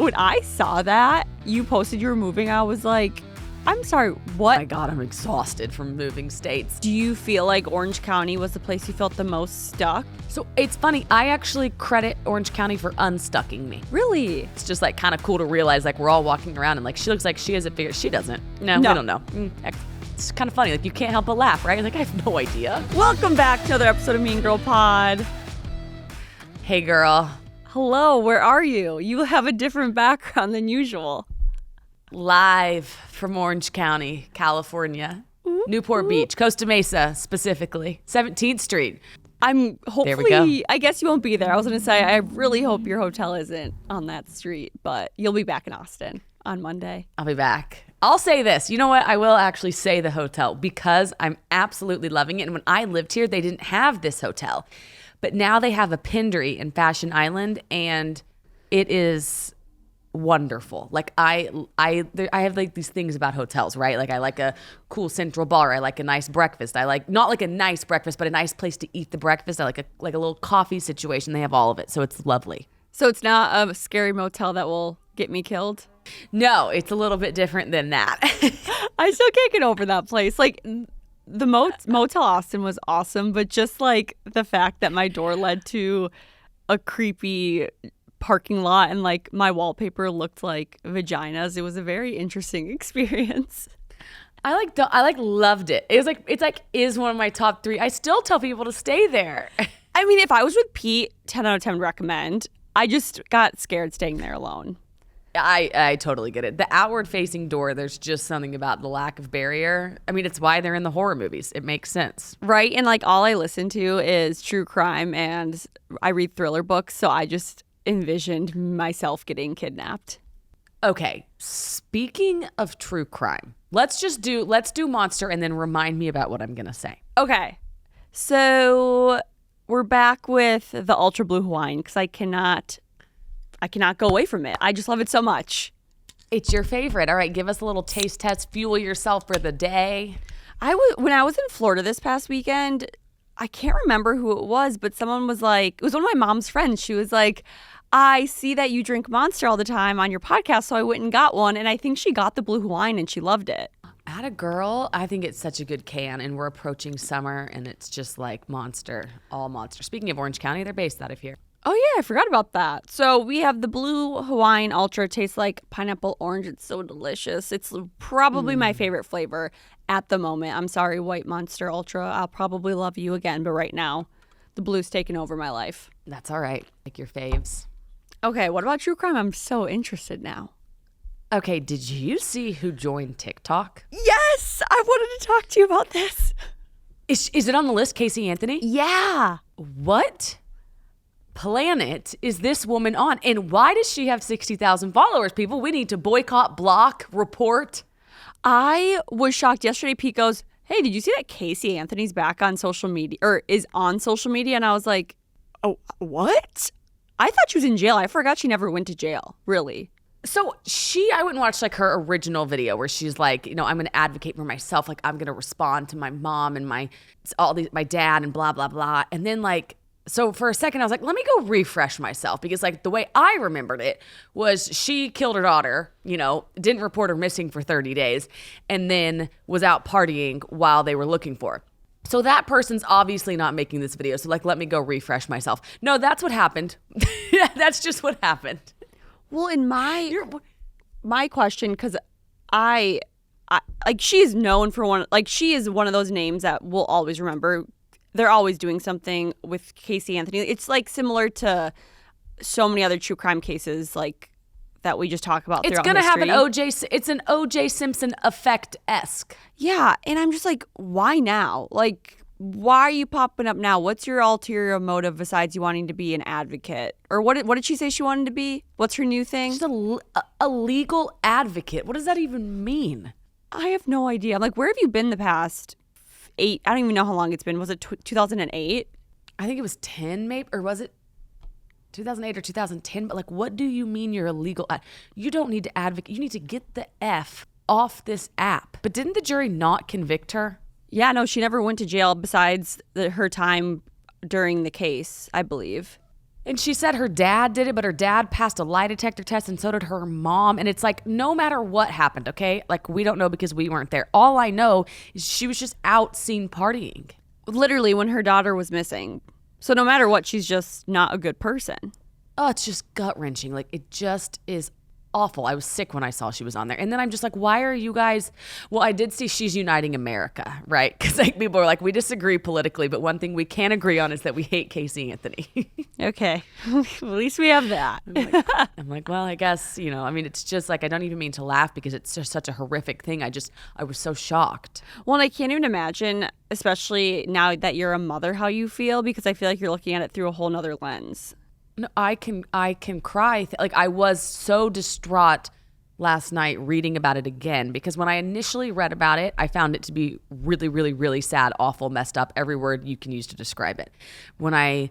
When I saw that you posted you were moving, I was like, I'm sorry, what? Oh my God, I'm exhausted from moving states. Do you feel like Orange County was the place you felt the most stuck? So it's funny, I actually credit Orange County for unstucking me. Really? It's just like kind of cool to realize like we're all walking around and like she looks like she has it figured. She doesn't. No, we don't know. It's kind of funny. Like you can't help but laugh, right? Like I have no idea. Welcome back to another episode of Mean Girl Pod. Hey girl. Hello, where are you? You have a different background than usual. Live from Orange County, California. Newport Beach, Costa Mesa specifically. 17th Street. I'm hopefully, there we go. I guess you won't be there. I was going to say, I really hope your hotel isn't on that street, but you'll be back in Austin on Monday. I'll be back. I'll say this. You know what? I will actually say the hotel because I'm absolutely loving it. And when I lived here, they didn't have this hotel. But now they have a Pindery in Fashion Island, and it is wonderful. Like I have like these things about hotels, right? Like I like a cool central bar. I like a nice breakfast. I like not like a nice breakfast, but a nice place to eat the breakfast. I like a little coffee situation. They have all of it, so it's lovely. So it's not a scary motel that will get me killed? No, it's a little bit different than that. I still can't get over that place. Like the Motel Austin was awesome, but just like the fact that my door led to a creepy parking lot and like my wallpaper looked like vaginas. It was a very interesting experience. I loved it. It's one of my top 3. I still tell people to stay there. I mean, if I was with Pete, 10 out of 10 recommend. I just got scared staying there alone. I totally get it. The outward facing door, there's just something about the lack of barrier. I mean, it's why they're in the horror movies. It makes sense. Right. And like all I listen to is true crime and I read thriller books. So I just envisioned myself getting kidnapped. Okay, speaking of true crime, let's do Monster and then remind me about what I'm gonna say. Okay, so we're back with the Ultra Blue Hawaiian because I cannot go away from it. I just love it so much. It's your favorite. All right, give us a little taste test. Fuel yourself for the day. When I was in Florida this past weekend, I can't remember who it was, but someone was like, it was one of my mom's friends. She was like, I see that you drink Monster all the time on your podcast, so I went and got one. And I think she got the Blue Hawaiian and she loved it. Atta girl. I think it's such a good can, and we're approaching summer, and it's just like Monster, all Monster. Speaking of Orange County, they're based out of here. Oh, yeah, I forgot about that. So we have the Blue Hawaiian Ultra. It tastes like pineapple orange. It's so delicious. It's probably my favorite flavor at the moment. I'm sorry, White Monster Ultra. I'll probably love you again, but right now, the blue's taken over my life. That's all right. Like your faves. Okay, what about true crime? I'm so interested now. Okay, did you see who joined TikTok? Yes, I wanted to talk to you about this. Is it on the list, Casey Anthony? Yeah. What planet is this woman on? And why does she have 60,000 followers, people? We need to boycott, block, report. I was shocked yesterday. Pete goes, hey, did you see that Casey Anthony's back on social media or is on social media? And I was like, oh, what? I thought she was in jail. I forgot she never went to jail, really. So I went and watched like her original video where she's like, you know, I'm going to advocate for myself. Like I'm going to respond to my mom and my dad and blah, blah, blah. And then like, so for a second I was like, let me go refresh myself because like the way I remembered it was she killed her daughter, you know, didn't report her missing for 30 days and then was out partying while they were looking for her. So that person's obviously not making this video. So like, let me go refresh myself. No, that's what happened. Yeah, that's just what happened. Well, in my question, because I like she is known for she is one of those names that we'll always remember. They're always doing something with Casey Anthony. It's like similar to so many other true crime cases like that we just talk about. It's going to have an OJ Simpson effect-esque. Yeah, and I'm just like, why now? Like, why are you popping up now? What's your ulterior motive besides you wanting to be an advocate? Or what did she say she wanted to be? What's her new thing? She's a legal advocate. What does that even mean? I have no idea. I'm like, where have you been the past 8? I don't even know how long it's been. Was it 2008? I think it was 10 maybe, or was it 2008 or 2010? But like, what do you mean you're a legal you don't need to advocate. You need to get the F off this app. But didn't the jury not convict her? Yeah, no, she never went to jail besides her time during the case, I believe. And she said her dad did it, but her dad passed a lie detector test and so did her mom. And it's like, no matter what happened, okay? Like, we don't know because we weren't there. All I know is she was just out seen partying. Literally when her daughter was missing. So no matter what, she's just not a good person. Oh, it's just gut-wrenching. Like, it just is awful. I was sick when I saw she was on there. And then I'm just like, why are you guys... Well, I did see she's uniting America, right? Because like, people are like, we disagree politically, but one thing we can agree on is that we hate Casey Anthony. Okay. At least we have that. I'm like, well, I guess, you know, I mean, it's just like, I don't even mean to laugh because it's just such a horrific thing. I was so shocked. Well, and I can't even imagine, especially now that you're a mother, how you feel, because I feel like you're looking at it through a whole nother lens. No, I can cry. Like, I was so distraught last night reading about it again, because when I initially read about it, I found it to be really, really, really sad, awful, messed up, every word you can use to describe it. When I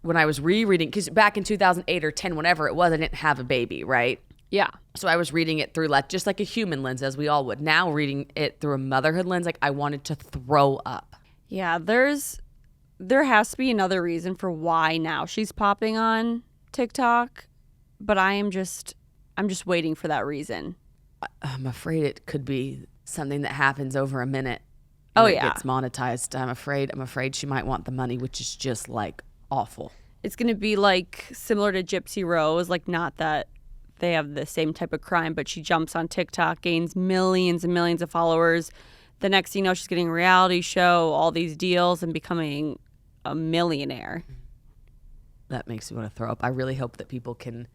was rereading, because back in 2008 or 10, whenever it was, I didn't have a baby, right? Yeah. So I was reading it through just like a human lens, as we all would. Now reading it through a motherhood lens, like, I wanted to throw up. Yeah, there has to be another reason for why now she's popping on TikTok, but I'm just waiting for that reason. I'm afraid it could be something that happens over a minute. Oh, It yeah. gets monetized. I'm afraid she might want the money, which is just like awful. It's going to be like similar to Gypsy Rose, like not that they have the same type of crime, but she jumps on TikTok, gains millions and millions of followers. The next thing you know, she's getting a reality show, all these deals, and becoming a millionaire. That makes me want to throw up. I really hope that people can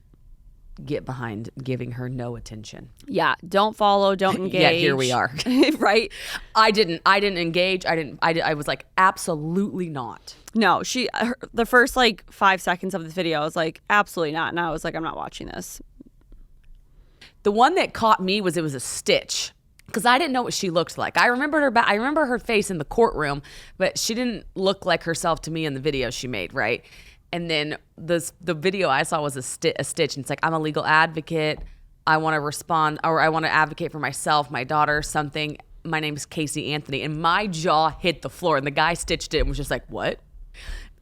get behind giving her no attention. Yeah, don't follow, don't engage. Yeah, here we are. Right? I didn't engage. I was like, absolutely not. No, the first like 5 seconds of this video, I was like, absolutely not. And I was like, I'm not watching this. The one that caught me was, it was a stitch, because I didn't know what she looked like. I remember her face in the courtroom, but she didn't look like herself to me in the video she made, right? And then the video I saw was a stitch, and it's like, I'm a legal advocate. I want to respond, or I want to advocate for myself, my daughter, something. My name is Casey Anthony, and my jaw hit the floor, and the guy stitched it and was just like, what?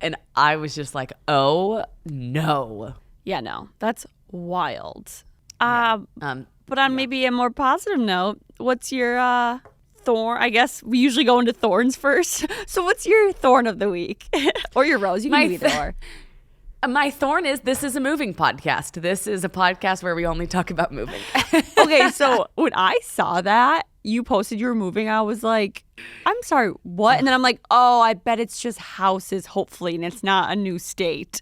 And I was just like, oh no. Yeah, no, that's wild. Yeah. But on maybe a more positive note, what's your thorn? I guess we usually go into thorns first. So what's your thorn of the week? Or your rose? You can do either or. My thorn is, this is a moving podcast. This is a podcast where we only talk about moving. Okay, so when I saw that you posted you were moving, I was like, I'm sorry, what? And then I'm like, oh, I bet it's just houses, hopefully, and it's not a new state.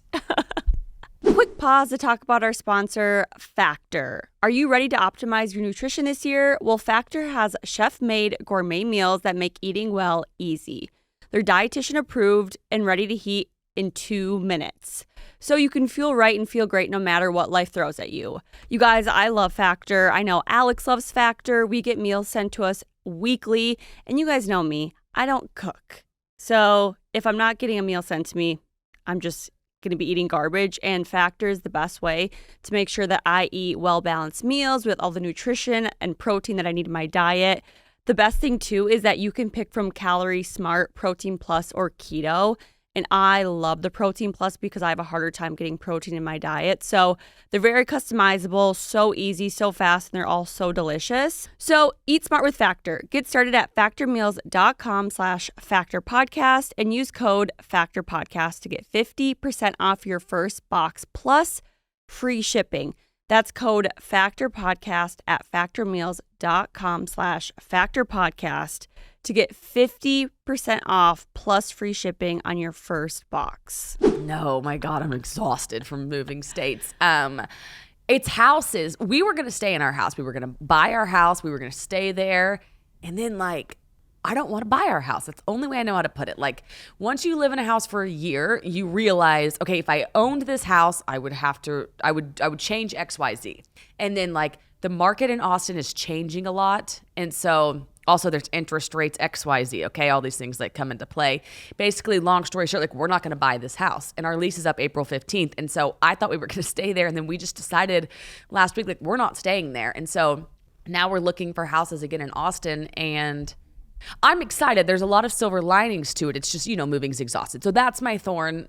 Quick pause to talk about our sponsor, Factor. Are you ready to optimize your nutrition this year? Well, Factor has chef-made gourmet meals that make eating well easy. They're dietitian approved and ready to heat in 2 minutes. So you can feel right and feel great no matter what life throws at you. You guys, I love Factor. I know Alex loves Factor. We get meals sent to us weekly. And you guys know me, I don't cook. So if I'm not getting a meal sent to me, I'm just going to be eating garbage. And Factor is the best way to make sure that I eat well-balanced meals with all the nutrition and protein that I need in my diet. The best thing, too, is that you can pick from Calorie Smart, Protein Plus, or Keto. And I love the Protein Plus because I have a harder time getting protein in my diet. So they're very customizable, so easy, so fast, and they're all so delicious. So eat smart with Factor. Get started at factormeals.com/factorpodcast and use code factorpodcast to get 50% off your first box plus free shipping. That's code factorpodcast at factormeals.com/factorpodcast to get 50% off plus free shipping on your first box. No, my God, I'm exhausted from moving states. It's houses. We were going to stay in our house. We were going to buy our house. We were going to stay there. And then, like, I don't want to buy our house. That's the only way I know how to put it. Like, once you live in a house for a year, you realize, okay, if I owned this house, I would change XYZ. And then, like, the market in Austin is changing a lot. And so also there's interest rates, XYZ, okay? All these things that come into play. Basically, long story short, like, we're not going to buy this house. And our lease is up April 15th. And so I thought we were going to stay there. And then we just decided last week, like, we're not staying there. And so now we're looking for houses again in Austin. And I'm excited. There's a lot of silver linings to it. It's just, moving's exhausted. So that's my thorn.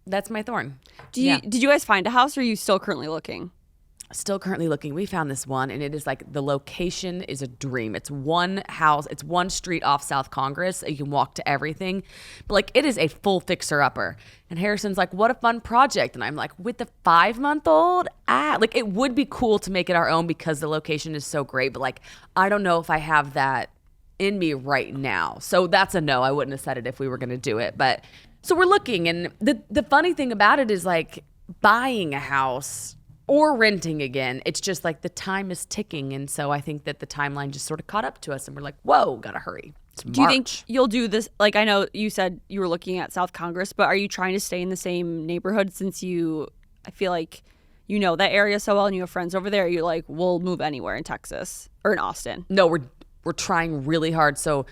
That's my thorn. Did you guys find a house, or are you still currently looking? Still currently looking. We found this one, and it is like the location is a dream. It's one house. It's one street off South Congress. You can walk to everything. But like it is a full fixer-upper. And Harrison's like, what a fun project. And I'm like, with the 5-month-old? Like it would be cool to make it our own because the location is so great. But like, I don't know if I have that in me right now. So that's a no. I wouldn't have said it if we were going to do it. But so we're looking. And the funny thing about it is like buying a house or renting again, it's just like the time is ticking. And so I think that the timeline just sort of caught up to us and we're like, whoa, gotta hurry. Do you think you'll do this? Like, I know you said you were looking at South Congress, but are you trying to stay in the same neighborhood since I feel like you know that area so well and you have friends over there? Are you like, we'll move anywhere in Texas or in Austin? No, we're trying really hard. So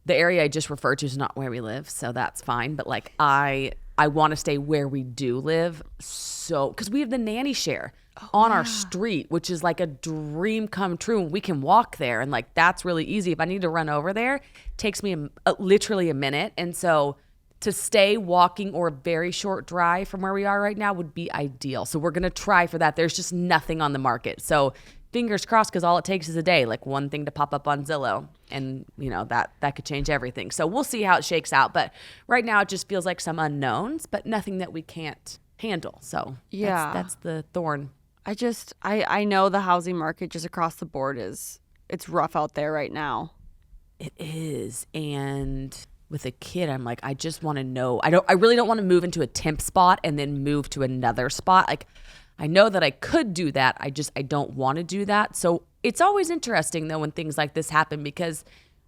the area I just referred to is not where we live. So that's fine. But like, I want to stay where we do live. So, because we have the nanny share on our street, which is like a dream come true. And we can walk there. And like, that's really easy. If I need to run over there, it takes me literally a minute. And so to stay walking or a very short drive from where we are right now would be ideal. So we're going to try for that. There's just nothing on the market. So fingers crossed, because all it takes is a day, like one thing to pop up on Zillow. And, you know, that could change everything. So we'll see how it shakes out. But right now it just feels like some unknowns, but nothing that we can't handle. So yeah, that's the thorn. I know the housing market just across the board it's rough out there right now. It is. And with a kid, I'm like, I just want to know. I really don't want to move into a temp spot and then move to another spot. Like, I know that I could do that. I don't want to do that. So it's always interesting though when things like this happen because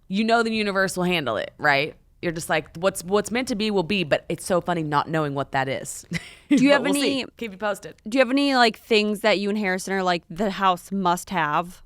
you know the universe will handle it, right? You're just like, what's meant to be will be, but it's so funny not knowing what that is. Do you have we'll any see. Keep you posted. Do you have any like things that you and Harrison are like the house must have?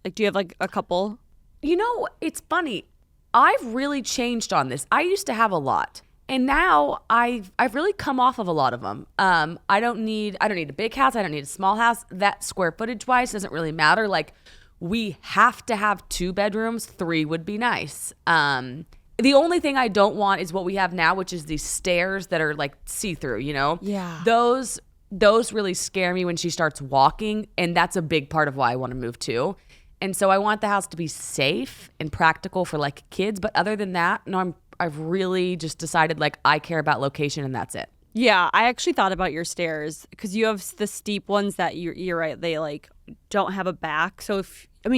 Like, do you have like a couple? You know, it's funny. I've really changed on this. I used to have a lot. And now I've really come off of a lot of them. I don't need a big house. I don't need a small house. That square footage wise doesn't really matter. Like we have to have 2 bedrooms. 3 would be nice. The only thing I don't want is what we have now, which is these stairs that are like see-through, you know? Yeah. Those really scare me when she starts walking. And that's a big part of why I want to move too. And so I want the house to be safe and practical for like kids. But other than that, no, I've really just decided like I care about location and that's it. Yeah, I actually thought about your stairs because you have the steep ones that you're right. They like don't have a back. So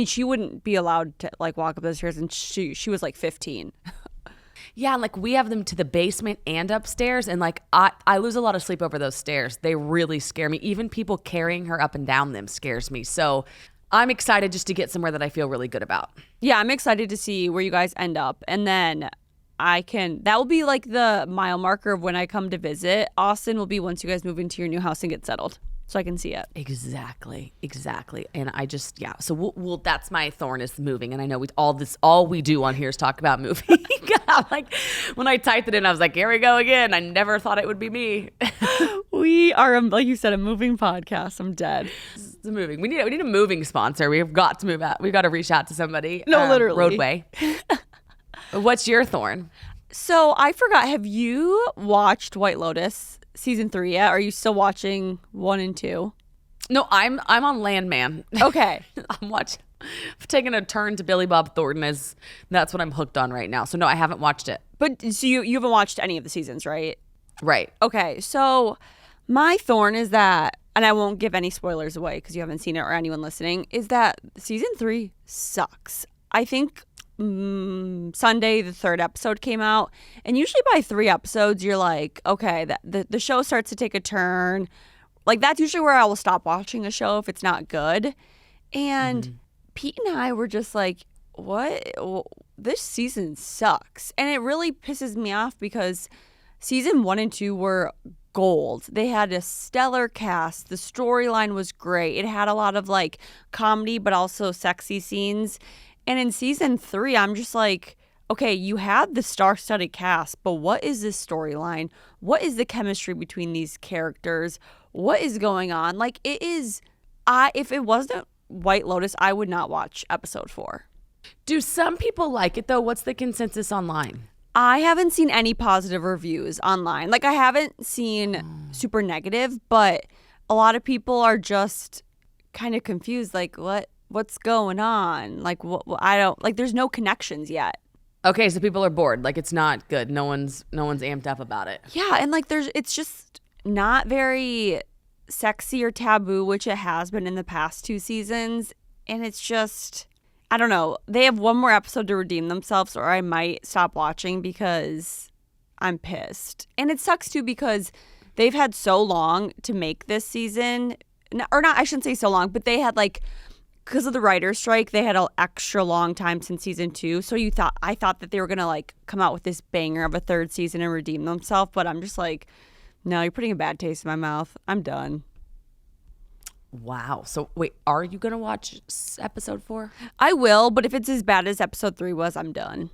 she wouldn't be allowed to like walk up the stairs and she was like 15. Yeah, and like we have them to the basement and upstairs, and like I lose a lot of sleep over those stairs. They really scare me. Even people carrying her up and down them scares me. So I'm excited just to get somewhere that I feel really good about. Yeah, I'm excited to see where you guys end up. And then that will be like the mile marker of when I come to visit. Austin will be once you guys move into your new house and get settled. So I can see it. Exactly. And I just, yeah. So we'll that's my thorn is moving. And I know all we do on here is talk about moving. Like when I typed it in, I was like, here we go again. I never thought it would be me. We are, like you said, a moving podcast. I'm dead. It's moving. We need a moving sponsor. We've got to move out. We've got to reach out to somebody. No, literally. Roadway. What's your thorn? So I forgot. Have you watched White Lotus season 3 yet? Are you still watching 1 and 2? No, I'm on Landman. Okay. I've taken a turn to Billy Bob Thornton that's what I'm hooked on right now. So no, I haven't watched it. But so you haven't watched any of the seasons, right? Right. Okay. So my thorn is that, and I won't give any spoilers away because you haven't seen it or anyone listening, is that season 3 sucks. I think Sunday the 3rd episode came out, and usually by 3 episodes you're like, okay, the show starts to take a turn. Like that's usually where I will stop watching a show if it's not good. And Pete and I were just like, what? This season sucks. And it really pisses me off because season 1 and 2 were gold. They had a stellar cast. The storyline was great. It had a lot of like comedy but also sexy scenes. And in season 3, I'm just like, okay, you had the star-studded cast, but what is this storyline? What is the chemistry between these characters? What is going on? Like it is, if it wasn't White Lotus, I would not watch episode 4. Do some people like it though? What's the consensus online? I haven't seen any positive reviews online. Like, I haven't seen super negative, but a lot of people are just kind of confused. Like, what's going on? Like, I don't, like, there's no connections yet. Okay, so people are bored. Like, it's not good. No one's amped up about it. Yeah, and like it's just not very sexy or taboo, which it has been in the past 2 seasons. And it's just, I don't know. They have one more episode to redeem themselves, or I might stop watching because I'm pissed. And it sucks too because they've had so long to make this season. Or not, I shouldn't say so long, but they had like, because of the writer's strike, they had an extra long time since season 2. So I thought that they were going to like come out with this banger of a 3rd season and redeem themselves. But I'm just like, no, you're putting a bad taste in my mouth. I'm done. Wow. So wait, are you going to watch episode 4? I will, but if it's as bad as episode 3 was, I'm done.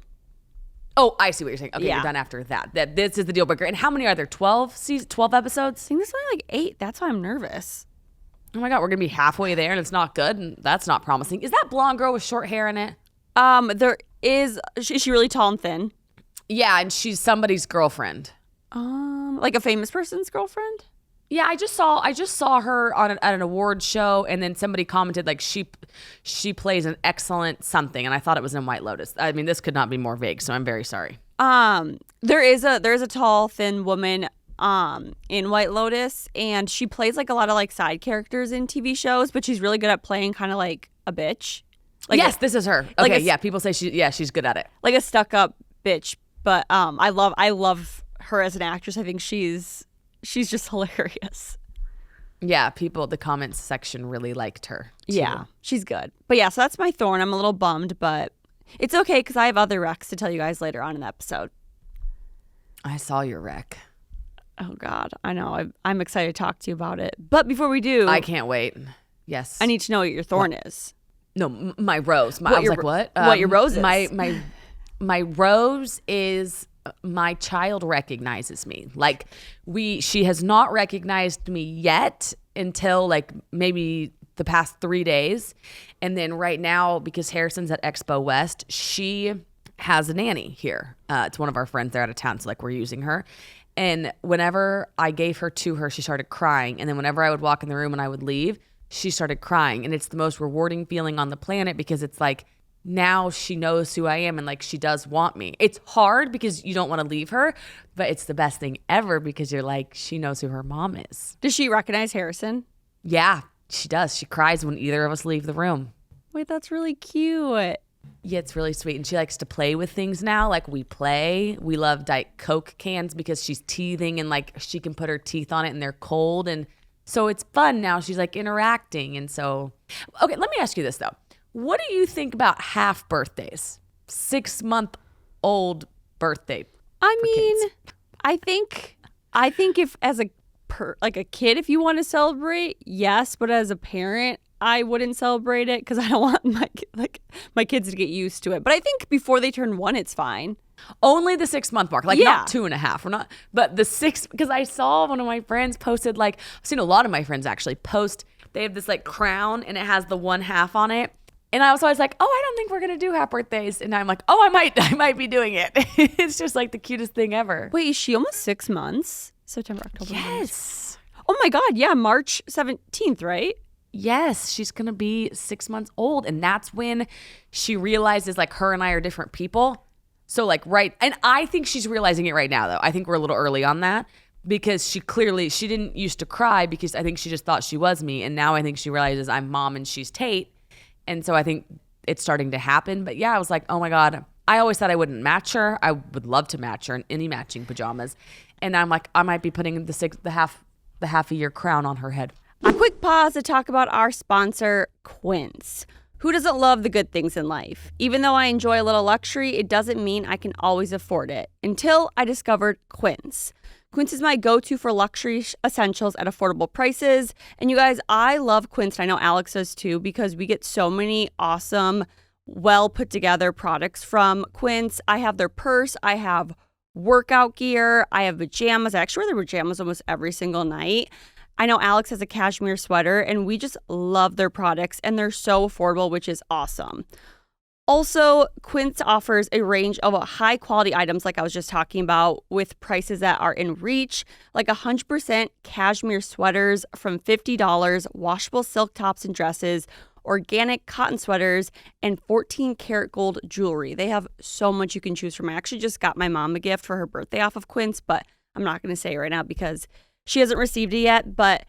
Oh, I see what you're saying. Okay, Yeah. You're done after that. This is the deal breaker. And how many are there? 12 episodes? I think there's only like 8. That's why I'm nervous. Oh my God, we're going to be halfway there and it's not good. And that's not promising. Is that blonde girl with short hair in it? There is, is she really tall and thin? Yeah, and she's somebody's girlfriend. Like a famous person's girlfriend? Yeah, I just saw her at an award show, and then somebody commented like she plays an excellent something, and I thought it was in White Lotus. I mean, this could not be more vague, so I'm very sorry. There is a tall, thin woman in White Lotus, and she plays like a lot of like side characters in TV shows, but she's really good at playing kind of like a bitch. Like yes, this is her. Okay, yeah, people say she's good at it. Like a stuck-up bitch, but I love her as an actress. I think she's just hilarious. Yeah, the comments section really liked her too. Yeah, she's good. But yeah, so that's my thorn. I'm a little bummed, but it's okay because I have other recs to tell you guys later on in the episode. I saw your rec. Oh God, I know. I'm excited to talk to you about it. But before we do, I can't wait. Yes, I need to know what your thorn is. No, my rose. I was like, what? What your rose is? My rose is my child recognizes me. Like she has not recognized me yet until like maybe the past 3 days. And then right now, because Harrison's at Expo West, she has a nanny here. It's one of our friends there out of town. So like we're using her. And whenever I gave her to her, she started crying. And then whenever I would walk in the room and I would leave, she started crying. And it's the most rewarding feeling on the planet because it's like, now she knows who I am and like she does want me. It's hard because you don't want to leave her, but it's the best thing ever because you're like, she knows who her mom is. Does she recognize Harrison? Yeah, she does. She cries when either of us leave the room. Wait, that's really cute. Yeah, it's really sweet. And she likes to play with things now. Like we play. We love Diet Coke cans because she's teething and like she can put her teeth on it and they're cold. And so it's fun now. She's like interacting. And so, okay, let me ask you this though. What do you think about half birthdays? 6-month-old birthday. I mean, kids? I think if as a kid, if you want to celebrate, yes, but as a parent, I wouldn't celebrate it because I don't want my kids to get used to it. But I think before they turn 1, it's fine. Only the 6-month mark, like Yeah. not 2.5. We're not, but the 6, because I saw one of my friends posted, like I've seen a lot of my friends actually post. They have this like crown and it has the 1/2 on it. And I was always like, oh, I don't think we're going to do half birthdays. And I'm like, oh, I might be doing it. It's just like the cutest thing ever. Wait, is she almost 6 months? September, October. Yes. March. Oh my God. Yeah. March 17th, right? Yes. She's going to be 6 months old. And that's when she realizes like her and I are different people. So like, right. And I think she's realizing it right now though. I think we're a little early on that because she didn't used to cry because I think she just thought she was me. And now I think she realizes I'm mom and she's Tate. And so I think it's starting to happen. But yeah, I was like, oh my God. I always thought I wouldn't match her. I would love to match her in any matching pajamas. And I'm like, I might be putting the half a year crown on her head. A quick pause to talk about our sponsor, Quince. Who doesn't love the good things in life? Even though I enjoy a little luxury, it doesn't mean I can always afford it. Until I discovered Quince. Quince is my go-to for luxury essentials at affordable prices. And you guys, I love Quince. And I know Alex does too because we get so many awesome, well put together products from Quince. I have their purse. I have workout gear. I have pajamas. I actually wear their pajamas almost every single night. I know Alex has a cashmere sweater and we just love their products and they're so affordable, which is awesome. Also, Quince offers a range of high-quality items like I was just talking about with prices that are in reach, like 100% cashmere sweaters from $50, washable silk tops and dresses, organic cotton sweaters, and 14-karat gold jewelry. They have so much you can choose from. I actually just got my mom a gift for her birthday off of Quince, but I'm not going to say it right now because she hasn't received it yet, but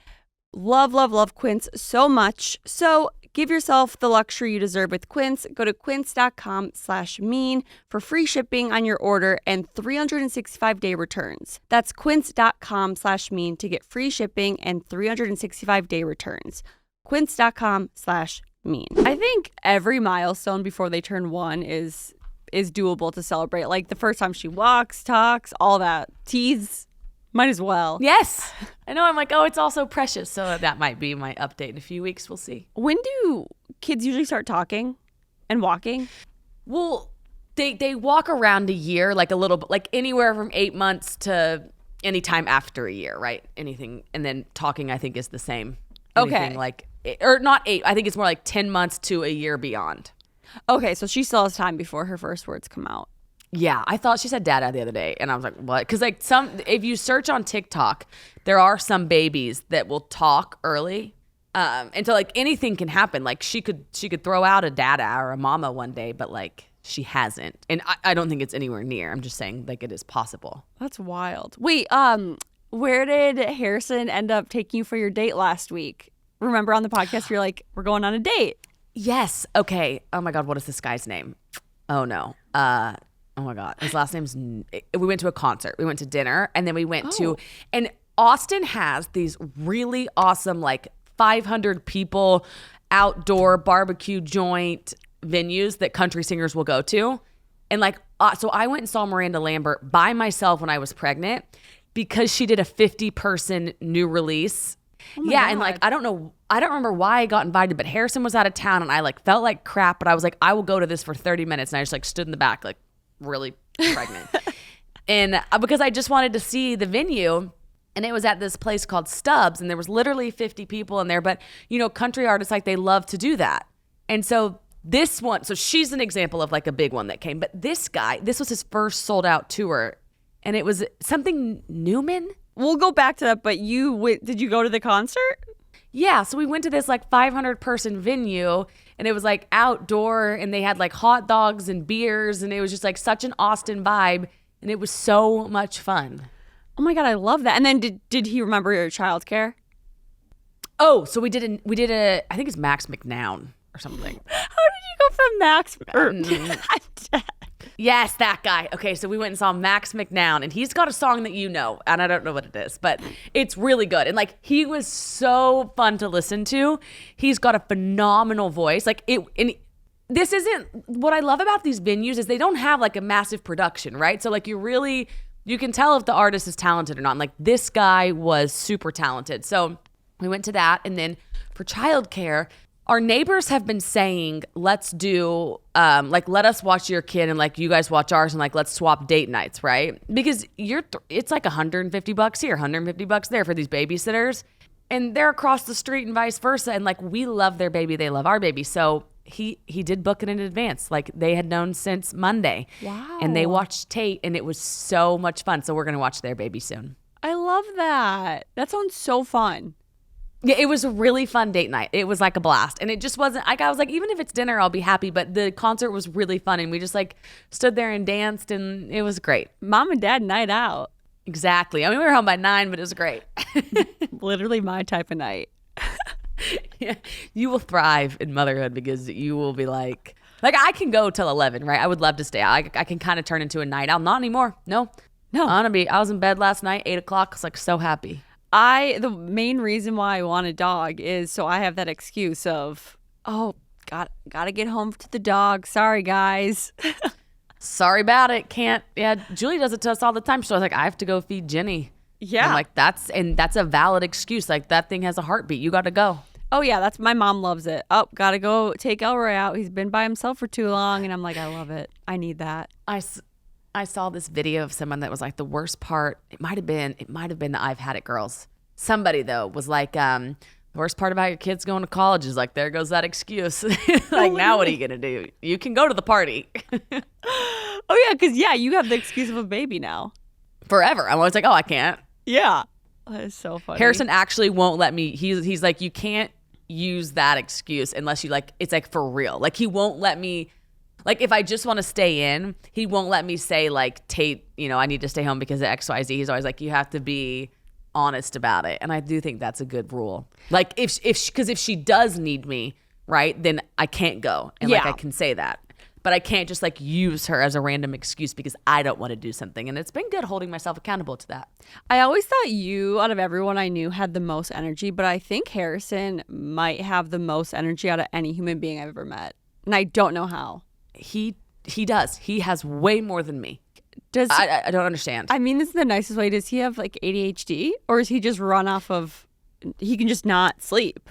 love, love, love Quince so much. So give yourself the luxury you deserve with Quince. Go to quince.com/mean for free shipping on your order and 365-day returns. That's quince.com/mean to get free shipping and 365-day returns. Quince.com/mean. I think every milestone before they turn 1 is doable to celebrate. Like the first time she walks, talks, all that. Tease. Might as well. Yes. I know. I'm like, oh, it's all so precious. So that might be my update in a few weeks. We'll see. When do kids usually start talking and walking? Well, they walk around a year, like a little bit, like anywhere from 8 months to any time after a year, right? Anything. And then talking, I think, is the same. Anything or not 8. I think it's more like 10 months to a year beyond. Okay. So she still has time before her first words come out. Yeah, I thought she said dada the other day, and I was like, what? Because like if you search on TikTok, there are some babies that will talk early, and so like anything can happen. Like she could throw out a dada or a mama one day, but like she hasn't, and I don't think it's anywhere near. I'm just saying like it is possible. That's wild. Wait, where did Harrison end up taking you for your date last week? Remember on the podcast you're like, we're going on a date. Yes. Okay. Oh my God, what is this guy's name? Oh no. Oh my God. His last name's, we went to a concert. We went to dinner and then we went to, and Austin has these really awesome, like 500 people outdoor barbecue joint venues that country singers will go to. And like, so I went and saw Miranda Lambert by myself when I was pregnant because she did a 50-person new release. God. And like, I don't remember why I got invited, but Harrison was out of town and I like felt like crap, but I was like, I will go to this for 30 minutes. And I just like stood in the back, like, really pregnant. And because I just wanted to see the venue, and it was at this place called Stubbs, and there was literally 50 people in there. But you know, country artists, like, they love to do that. And so this one, so she's an example of like a big one that came, but this guy, this was his first sold out tour, and it was something Newman. We'll go back to that, but did you go to the concert? Yeah, so we went to this like 500 person venue, and it was like outdoor, and they had like hot dogs and beers, and it was just like such an Austin vibe, and it was so much fun. Oh my God, I love that. And then did he remember your childcare? Oh, so we did a I think it's Max McNown or something. How did you go from Max? Yes, that guy. Okay, so we went and saw Max McNown, and he's got a song that you know, and I don't know what it is, but it's really good. And like, he was so fun to listen to. He's got a phenomenal voice. Like this isn't what I love about these venues is they don't have like a massive production, right? So like you can tell if the artist is talented or not. And like this guy was super talented. So we went to that, and then for childcare, our neighbors have been saying, let's do, like, let us watch your kid and, like, you guys watch ours and, like, let's swap date nights, right? Because it's like $150 here, $150 there for these babysitters. And they're across the street and vice versa. And, like, we love their baby. They love our baby. So he did book it in advance. Like, they had known since Monday. Wow. And they watched Tate, and it was so much fun. So we're going to watch their baby soon. I love that. That sounds so fun. Yeah, it was a really fun date night. It was like a blast. And it just wasn't, like, I was like, even if it's dinner, I'll be happy. But the concert was really fun. And we just like stood there and danced, and it was great. Mom and dad night out. Exactly. I mean, we were home by 9, but it was great. Literally my type of night. Yeah, you will thrive in motherhood because you will be like I can go till 11, right? I would love to stay out. I can kind of turn into a night owl. Not anymore. No. I was in bed last night, 8 o'clock. I was like so happy. The main reason why I want a dog is so I have that excuse of, gotta get home to the dog. Sorry, guys. Sorry about it. Can't. Yeah, Julie does it to us all the time. So I was like, I have to go feed Jenny. Yeah. And I'm like, that's a valid excuse. Like, that thing has a heartbeat. You got to go. Oh, yeah. That's my mom loves it. Oh, gotta go take Elroy out. He's been by himself for too long. And I'm like, I love it. I need that. I saw this video of someone that was like, the worst part, it might have been the I've Had It girls. Somebody though was like, The worst part about your kids going to college is like, there goes that excuse. Like, now what are you going to do? You can go to the party. Oh, yeah, because, you have the excuse of a baby now. Forever. I'm always like, oh, I can't. Yeah. That is so funny. Harrison actually won't let me. He's like, you can't use that excuse unless you like, it's like for real. Like, he won't let me, like, if I just want to stay in, he won't let me say like, Tate, I need to stay home because of XYZ. He's always like, you have to be honest about it. And I do think that's a good rule. Like, because if she does need me, right, then I can't go. And like, I can say that. But I can't just like use her as a random excuse because I don't want to do something. And it's been good holding myself accountable to that. I always thought you, out of everyone I knew, had the most energy. But I think Harrison might have the most energy out of any human being I've ever met. And I don't know how. He does. He has way more than me. I don't understand. I mean, this is the nicest way. Does he have like ADHD? Or is he just run off of, he can just not sleep?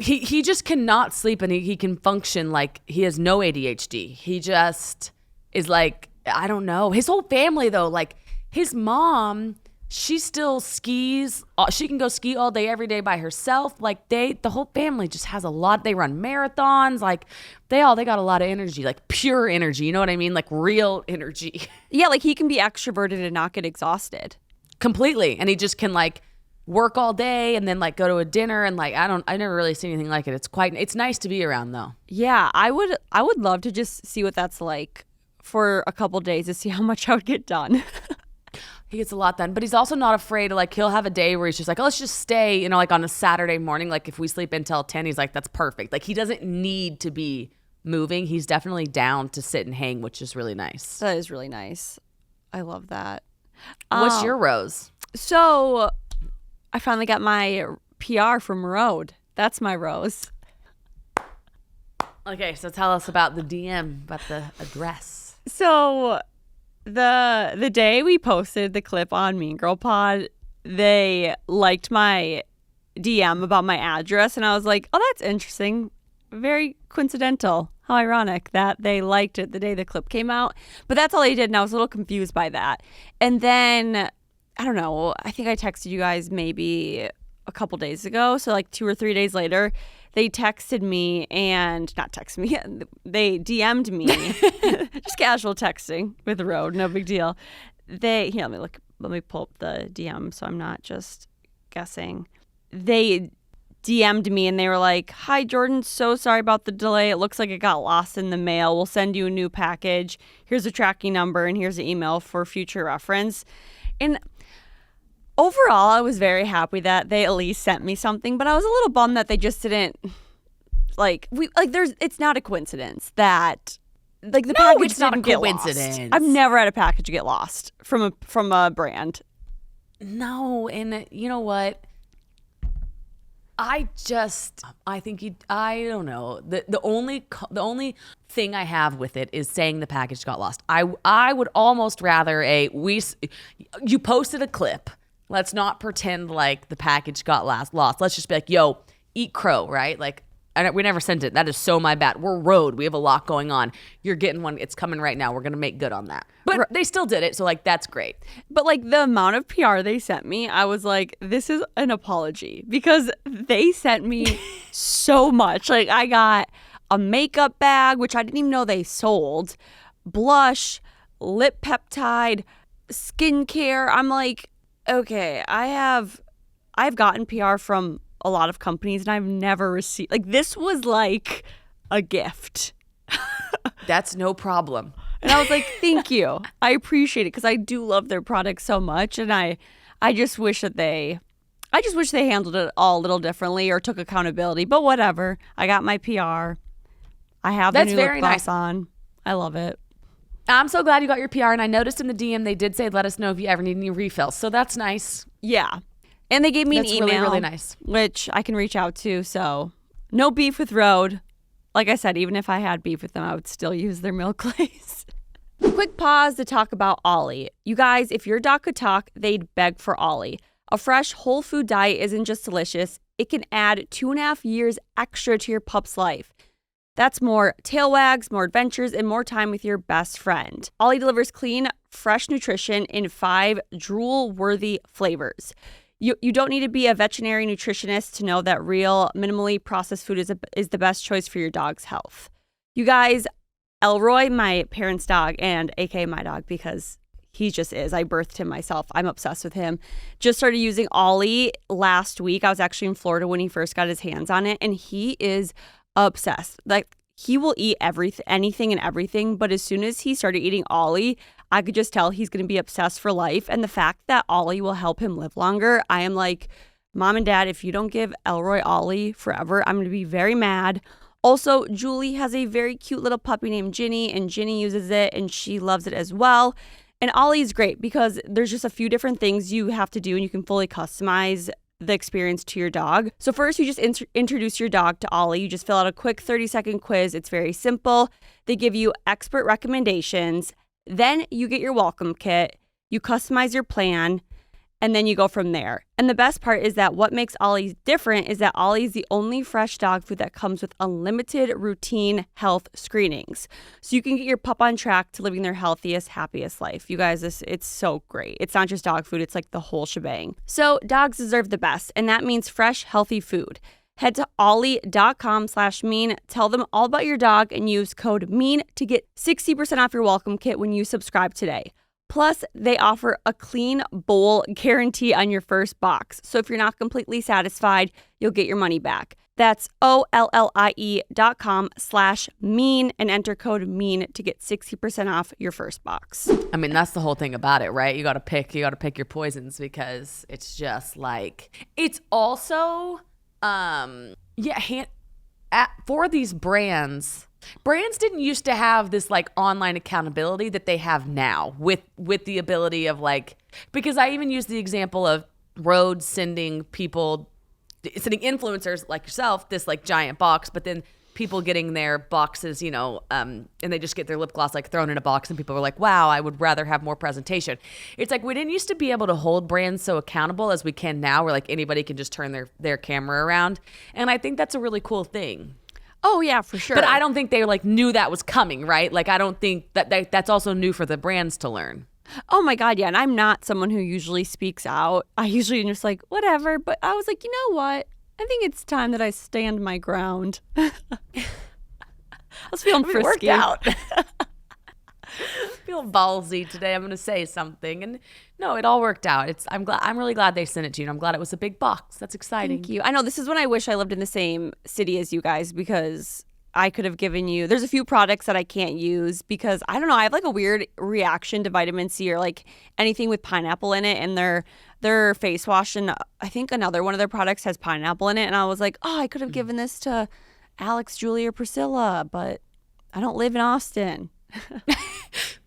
He just cannot sleep, and he can function like he has no ADHD. He just is like, I don't know. His whole family, though, like his mom, she still skis. She can go ski all day, every day by herself. Like the whole family just has a lot. They run marathons. Like they got a lot of energy, like pure energy. You know what I mean? Like real energy. Yeah, like he can be extroverted and not get exhausted. Completely. And he just can like work all day and then like go to a dinner and like I never really seen anything like it. It's nice to be around though. Yeah, I would love to just see what that's like for a couple days to see how much I would get done. He gets a lot done, but he's also not afraid. Like he'll have a day where he's just like, oh, let's just stay, like on a Saturday morning. Like if we sleep until 10, he's like, that's perfect. Like he doesn't need to be moving. He's definitely down to sit and hang, which is really nice. That is really nice. I love that. What's your rose? So I finally got my PR from Rhode. That's my rose. Okay, so tell us about the DM, about the address. So the day we posted the clip on Mean Girl Pod, they liked my DM about my address, and I was like, oh, that's interesting. Very coincidental. How ironic that they liked it the day the clip came out. But that's all they did, and I was a little confused by that. And then I don't know, I think I texted you guys maybe a couple days ago. So like 2 or 3 days later, they texted me and not text me. They DM'd me. Just casual texting with Rhode. No big deal. Let me pull up the DM so I'm not just guessing. They DM'd me and they were like, hi, Jordan. So sorry about the delay. It looks like it got lost in the mail. We'll send you a new package. Here's a tracking number and here's an email for future reference. And overall, I was very happy that they at least sent me something, but I was a little bummed that they just didn't it's not a coincidence that the package didn't get lost. I've never had a package get lost from a brand. No, and you know what? I don't know. The only thing I have with it is saying the package got lost. I would almost rather you posted a clip. Let's not pretend like the package got lost. Let's just be like, yo, eat crow, right? Like, we never sent it. That is so my bad. We're Rhode. We have a lot going on. You're getting one. It's coming right now. We're going to make good on that. But they still did it. So like, that's great. But like the amount of PR they sent me, I was like, this is an apology because they sent me so much. Like I got a makeup bag, which I didn't even know they sold, blush, lip peptide, skincare. I'm like, okay, I've gotten PR from a lot of companies and I've never received, like this was like a gift. That's no problem. And I was like, thank you. I appreciate it because I do love their products so much. And I just wish they handled it all a little differently or took accountability, but whatever. I got my PR. I have the new lip gloss on. I love it. I'm so glad you got your PR. And I noticed in the DM, they did say, let us know if you ever need any refills. So that's nice. Yeah. And they gave me an email, really, really nice, which I can reach out to. So no beef with Rhode. Like I said, even if I had beef with them, I would still use their milk glaze. Quick pause to talk about Ollie. You guys, if your dog could talk, they'd beg for Ollie. A fresh whole food diet isn't just delicious. It can add 2.5 years extra to your pup's life. That's more tail wags, more adventures, and more time with your best friend. Ollie delivers clean, fresh nutrition in 5 drool-worthy flavors. You don't need to be a veterinary nutritionist to know that real, minimally processed food is the best choice for your dog's health. You guys, Elroy, my parents' dog, and aka my dog, because he just is. I birthed him myself. I'm obsessed with him. Just started using Ollie last week. I was actually in Florida when he first got his hands on it, and he is obsessed. Like, he will eat anything and everything, but as soon as he started eating Ollie, I could just tell he's going to be obsessed for life. And the fact that Ollie will help him live longer, I am like, Mom and Dad, if you don't give Elroy Ollie forever, I'm going to be very mad. Also, Julie has a very cute little puppy named Ginny, and Ginny uses it, and she loves it as well. And Ollie is great because there's just a few different things you have to do, and you can fully customize the experience to your dog. So first, you just introduce your dog to Ollie. You just fill out a quick 30-second quiz. It's very simple. They give you expert recommendations. Then you get your welcome kit. You customize your plan, and then you go from there. And the best part is that what makes Ollie different is that Ollie is the only fresh dog food that comes with unlimited routine health screenings. So you can get your pup on track to living their healthiest, happiest life. You guys, it's so great. It's not just dog food, it's like the whole shebang. So dogs deserve the best, and that means fresh, healthy food. Head to ollie.com/mean. Tell them all about your dog and use code MEAN to get 60% off your welcome kit when you subscribe today. Plus, they offer a clean bowl guarantee on your first box. So if you're not completely satisfied, you'll get your money back. That's OLLIE.com/mean and enter code MEAN to get 60% off your first box. I mean, that's the whole thing about it, right? You got to pick your poisons, because it's just like, it's also, for these brands didn't used to have this like online accountability that they have now with the ability of like, because I even use the example of Rhode sending influencers like yourself this like giant box, but then people getting their boxes, and they just get their lip gloss like thrown in a box, and people are like, wow, I would rather have more presentation. It's like, we didn't used to be able to hold brands so accountable as we can now, where like anybody can just turn their camera around. And I think that's a really cool thing. Oh, yeah, for sure. But I don't think they like knew that was coming, right? Like, I don't think that's also new for the brands to learn. Oh my God, yeah. And I'm not someone who usually speaks out. I usually am just like, whatever. But I was like, you know what? I think it's time that I stand my ground. I was feeling frisky. It worked out. I feel ballsy today. I'm going to say something, and no, it all worked out. I'm really glad they sent it to you, and I'm glad it was a big box. That's exciting. Thank you. I know this is when I wish I lived in the same city as you guys, because I could have given you. There's a few products that I can't use because I don't know. I have like a weird reaction to vitamin C or like anything with pineapple in it, and their face wash, and I think another one of their products has pineapple in it, and I was like, oh, I could have given this to Alex, Julie, or Priscilla, but I don't live in Austin.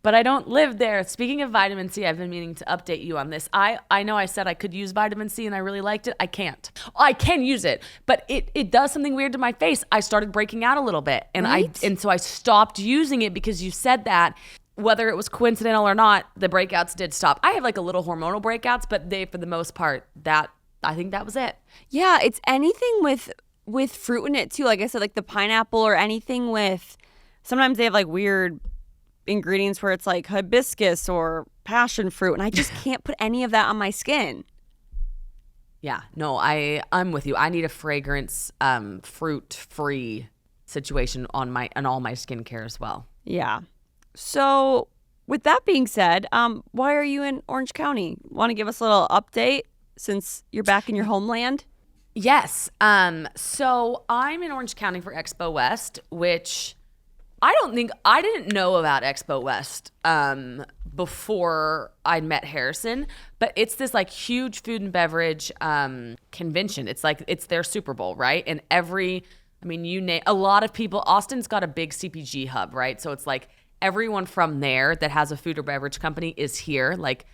But I don't live there. Speaking of vitamin C, I've been meaning to update you on this. I know I said I could use vitamin C and I really liked it. I can't. I can use it, but it does something weird to my face. I started breaking out a little bit, and right? so I stopped using it because you said that. Whether it was coincidental or not, the breakouts did stop. I have like a little hormonal breakouts, but they, for the most part, I think that was it. Yeah, it's anything with fruit in it too. Like I said, like the pineapple or anything with. Sometimes they have like weird ingredients where it's like hibiscus or passion fruit, and I just can't put any of that on my skin. Yeah, no, I'm with you. I need a fragrance, fruit-free situation on all my skincare as well. Yeah. So with that being said, why are you in Orange County? Want to give us a little update since you're back in your homeland? Yes. So I'm in Orange County for Expo West, which I didn't know about Expo West before I met Harrison, but it's this like huge food and beverage convention. It's like, it's their Super Bowl, right? And you name a lot of people. Austin's got a big CPG hub, right? So it's like everyone from there that has a food or beverage company is here. Like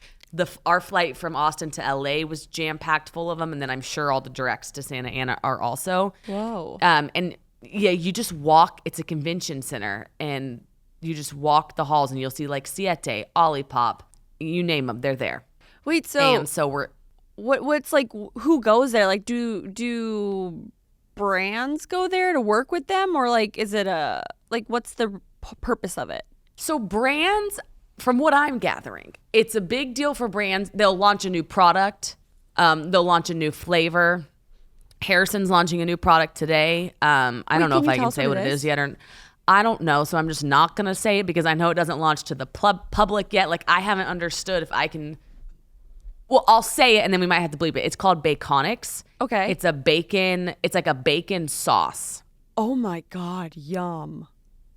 our flight from Austin to LA was jam-packed full of them, and then I'm sure all the directs to Santa Ana are also. Whoa. And yeah, you just walk. It's a convention center, and you just walk the halls, and you'll see like Siete, Olipop, you name them, they're there. Wait, so and so we're what's like, who goes there? Like, do brands go there to work with them, or like, is it what's the purpose of it? So brands, from what I'm gathering, it's a big deal for brands. They'll launch a new product. They'll launch a new flavor. Harrison's launching a new product today. I don't know if I can say what it is yet, or I don't know. So I'm just not going to say it because I know it doesn't launch to the public yet. Like, I haven't understood if I can. Well, I'll say it and then we might have to bleep it. It's called Baconics. Okay. It's like a bacon sauce. Oh my God, yum.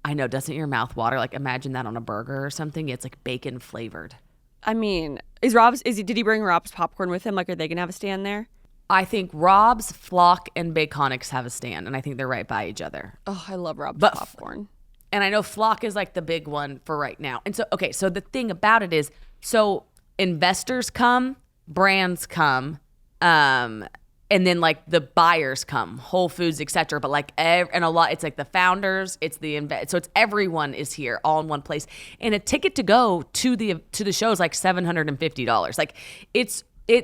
I know, doesn't your mouth water? Like, imagine that on a burger or something. It's like bacon flavored. I mean, did he bring Rob's popcorn with him? Like, are they gonna have a stand there? I think Rob's, Flock, and Baconics have a stand, and I think they're right by each other. Oh, I love Rob's popcorn. And I know Flock is like the big one for right now. And so, okay, so the thing about it is, so investors come, brands come, and then like the buyers come, Whole Foods, etc. But like, and a lot, it's like the founders, it's so it's everyone is here all in one place. And a ticket to go to the show is like $750. Like,